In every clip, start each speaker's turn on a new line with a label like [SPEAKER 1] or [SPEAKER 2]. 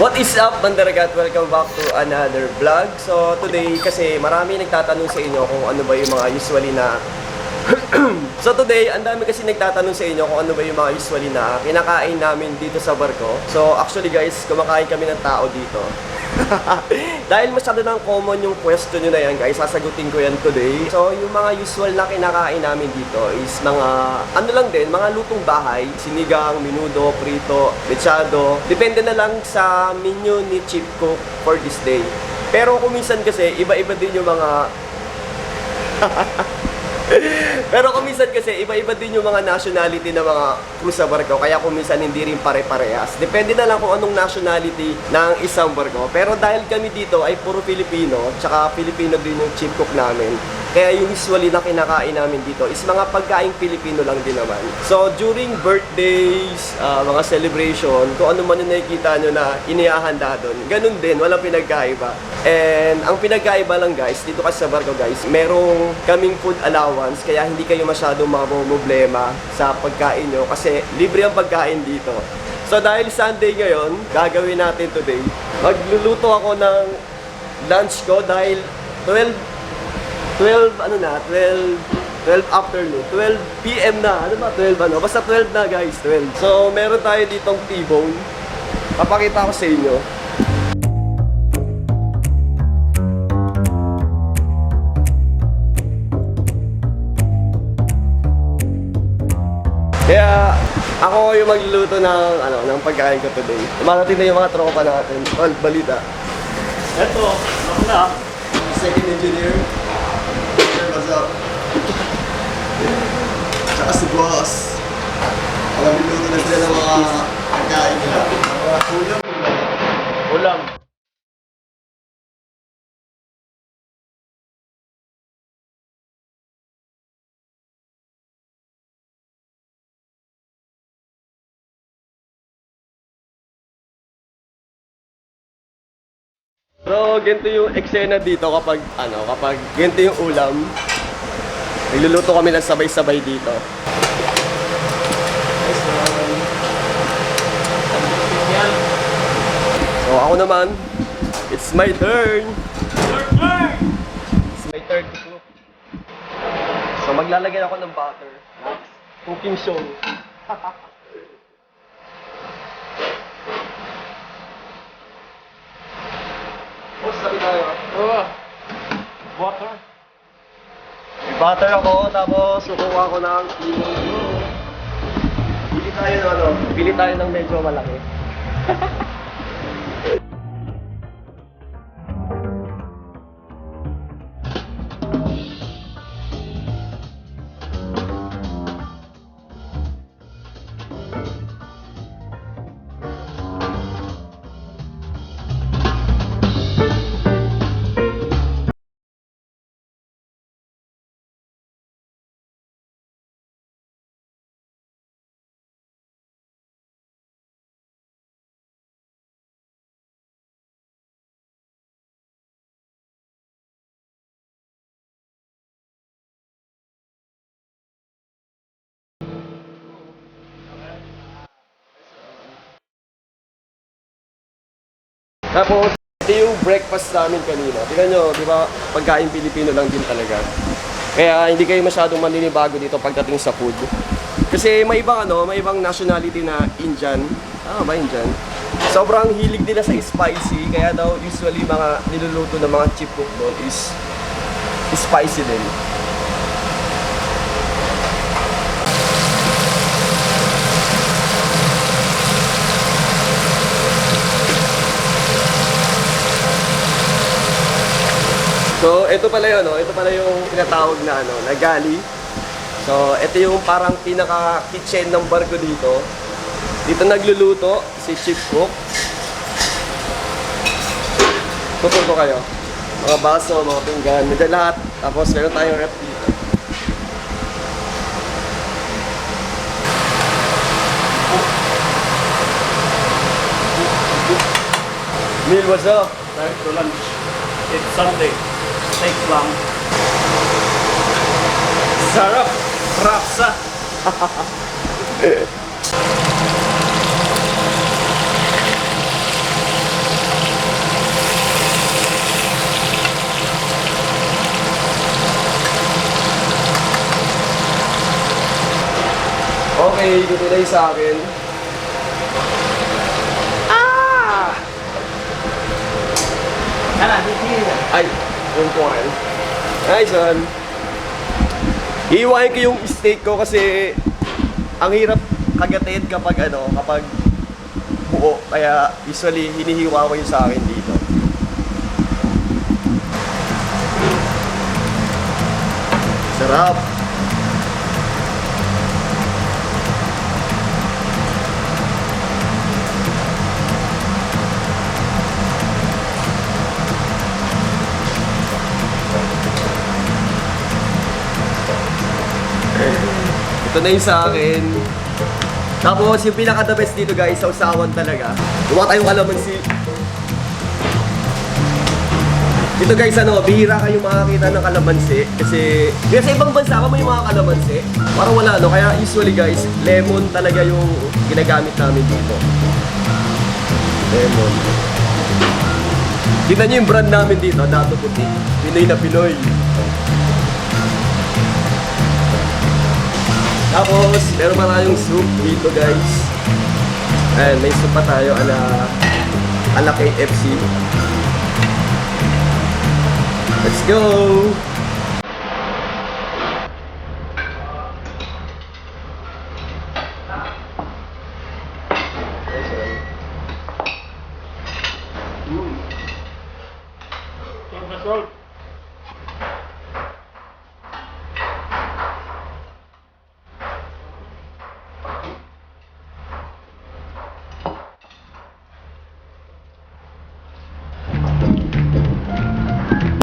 [SPEAKER 1] What is up, Mandaragat? Welcome back to another vlog. So today, kasi marami nagtatanong sa inyo kung ano ba yung mga usually na So today, ang dami kasi nagtatanong sa inyo kung ano ba yung mga usually na kinakain namin dito sa barko. So actually guys, kumakain kami ng tao dito. Dahil masyado nang common yung question nyo na yan guys, sasagutin ko yan today. So yung mga usual na kinakain namin dito is mga ano lang din, mga lutong bahay, sinigang, minudo, prito, mechado. Depende na lang sa menu ni Chief Cook for this day. Pero kung minsan kasi iba-iba din yung mga Pero kung minsan kasi, iba-iba din yung mga nationality ng mga crew sa barko. Kaya kung minsan hindi rin pare-parehas. Depende na lang kung anong nationality ng isang barko. Pero dahil kami dito ay puro Pilipino, tsaka Pilipino din yung chief cook namin. Kaya yung usually na kinakain namin dito is mga pagkaing Pilipino lang din naman. So during birthdays, mga celebration, kung ano man yung nakikita nyo na inihahanda doon, ganun din, walang pinagkaiba. And ang pinagkaiba lang guys, dito kasi sa barko guys, merong kaming food allowance, kaya hindi kayo masyadong problema sa pagkain nyo kasi libre ang pagkain dito. So dahil Sunday ngayon, gagawin natin today, magluluto ako ng lunch ko dahil 12 afternoon, 12 PM na, ano ba, 12 ano, basta 12 na guys, 12. So meron tayo ditong T-bone, papakita ko sa inyo. Kaya ako yung magluluto ng pagkain ko today. Dumarating na yung mga tropa natin. All balita.
[SPEAKER 2] Eto, ako na.
[SPEAKER 1] Second engineer. Sir, what's up? Tsaka si boss. Alam niluto na sila ng mga pagkain nila. Mga
[SPEAKER 2] Ulam.
[SPEAKER 1] So, ganito yung eksena dito kapag ganito yung ulam. Nagluluto kami ng sabay-sabay dito. So, ako naman, it's my turn. It's my turn to cook. So, maglalagay ako ng butter. Cooking show. Sabi tayo.
[SPEAKER 2] Water.
[SPEAKER 1] May butter ako, tapos kukuha ko ng limon. Pili tayo ng medyo malaki. Tapos, ito yung breakfast namin kanina. Tingnan nyo, di ba, pagkain Pilipino lang din talaga. Kaya hindi kayo masyadong maninibago dito pagdating sa food. Kasi may ibang nationality na Indian. Ba Indian? Sobrang hilig nila sa spicy, kaya daw usually mga niluluto ng mga chief cook doon is spicy din. So, ito pala yung tinatawag na na galley. So, ito yung parang pinaka-kitchen ng barko dito. Dito nagluluto si Chief Cook. Tutol ko kayo. Mga baso, mga pinggan, medyo lahat. Tapos meron tayong rep dito. Meal, what's up?
[SPEAKER 2] Time to lunch. It's Sunday. Steak lang.
[SPEAKER 1] Sarap! Rapsa! Okay, dito na yung sa akin. Ay, yung kuhan. Ay, son. Iiwain ko yung steak ko kasi ang hirap kagatin kapag kapag buo. Kaya usually hinihiwa ko yung sa akin dito. Sarap. Ito na yung sa akin. Tapos yung pinaka-the best dito guys, sausawan talaga. Gumawa tayong kalamansi. Dito guys, bihira kayong makakita ng kalamansi. Kasi sa ibang bansa pa may mga kalamansi. Parang wala, Kaya usually guys, lemon talaga yung ginagamit namin dito. Lemon. Tignan nyo yung brand namin dito, Dato Puti. Pinoy na Pinoy. Tapos, meron pa tayong soup dito guys. Ayan, may soup pa tayo ala KFC. Let's go!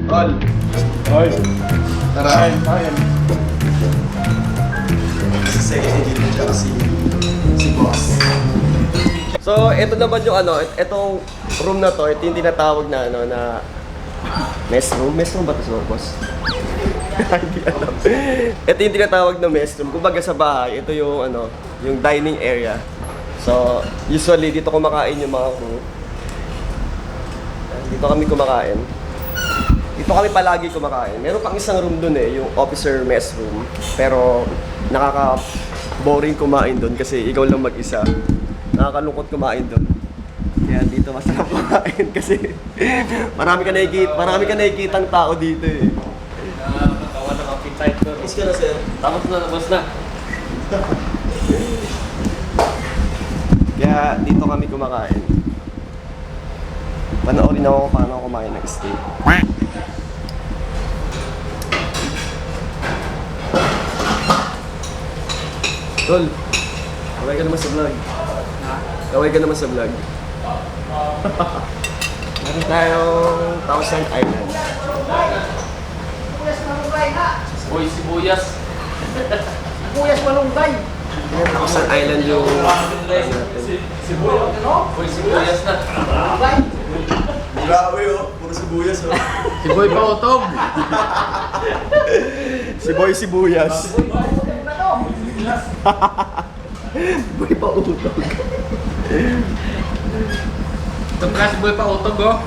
[SPEAKER 1] Tol!
[SPEAKER 2] Oy.
[SPEAKER 1] Tara!
[SPEAKER 2] Kain.
[SPEAKER 1] Si Secretary dito tsaka si Boss. So, ito naman yung itong room na to, ito yung tinatawag na na mess room. Mess room ba ito, Boss? Hindi alam. Ito yung tinatawag na mess room. Kumbaga sa bahay, ito yung yung dining area. So, usually dito kumakain yung mga crew. Dito kami kumakain. Dito kami palagi kumakain. Meron pang isang room dun yung officer mess room. Pero nakaka-boring kumain dun kasi ikaw lang mag-isa. Nakakalungkot kumain dun. Kaya dito masarap kumain kasi marami ka nakikitang tao dito eh.
[SPEAKER 2] Nakatawan ng appetite ko.
[SPEAKER 1] Is ka na, sir?
[SPEAKER 2] Tapos na, labas na.
[SPEAKER 1] Kaya dito kami kumakain. Panoorin ako kung paano ako kumain ng steak. Tol, kaway ka naman sa vlog. Kaway ka naman sa vlog. Meron tayong Thousand Island.
[SPEAKER 2] Uy, sibuyas.
[SPEAKER 3] Sibuyas malunggay.
[SPEAKER 1] Thousand Island yung natin.
[SPEAKER 2] Sibuyas. Uy, sibuyas na.
[SPEAKER 3] Malunggay.
[SPEAKER 1] Grabe puro sibuyas
[SPEAKER 2] Si Boy Pautog.
[SPEAKER 1] Si Boy Sibuyas. Boy pa utog.
[SPEAKER 2] Itong si Boy Pautog, oh.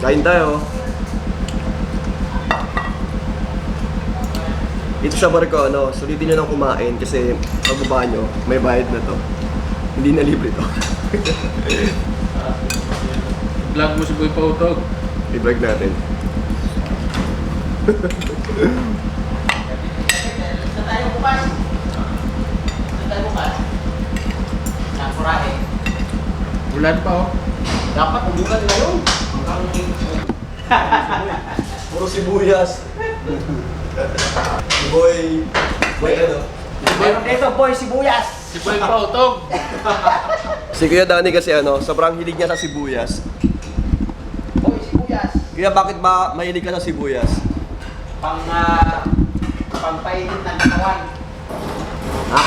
[SPEAKER 1] Kain tayo. Dito sa barko, sulitin nyo lang kumain kasi pagbaba nyo, may bayad na to. Hindi na libre to.
[SPEAKER 2] Vlog mo si Boy Pautog.
[SPEAKER 1] I-vlog natin.
[SPEAKER 3] Saan tayo bukas? Saan tayo bukas? Saan Kurahe?
[SPEAKER 2] Ulan pa, oh.
[SPEAKER 3] Dapat ubukan nila yun.
[SPEAKER 1] Puro sibuyas. Boy. Boy
[SPEAKER 3] Meron dito, boy, sibuyas.
[SPEAKER 2] Si Boy Pautog.
[SPEAKER 1] Si Kuya Danny kasi sobrang hilig niya sa sibuyas.
[SPEAKER 3] Boy, sibuyas.
[SPEAKER 1] Kuya, bakit ba mahilig ka sa sibuyas?
[SPEAKER 3] Pampainit ng katawan.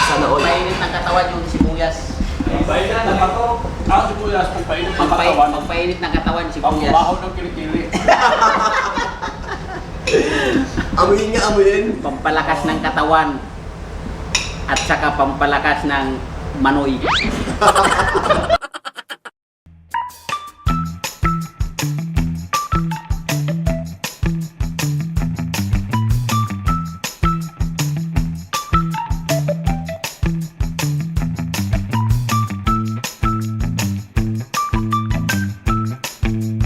[SPEAKER 1] Sana all.
[SPEAKER 3] Pampainit ng katawan yung sibuyas.
[SPEAKER 2] Painit na ako. Ako sibuyas, pagpainit ng katawan.
[SPEAKER 3] Pampainit ng katawan, sibuyas.
[SPEAKER 2] Pagbaho ng kilikili.
[SPEAKER 1] Amuyin nga, amuyin.
[SPEAKER 3] Pampalakas ng katawan. At saka pampalakas ng manoy.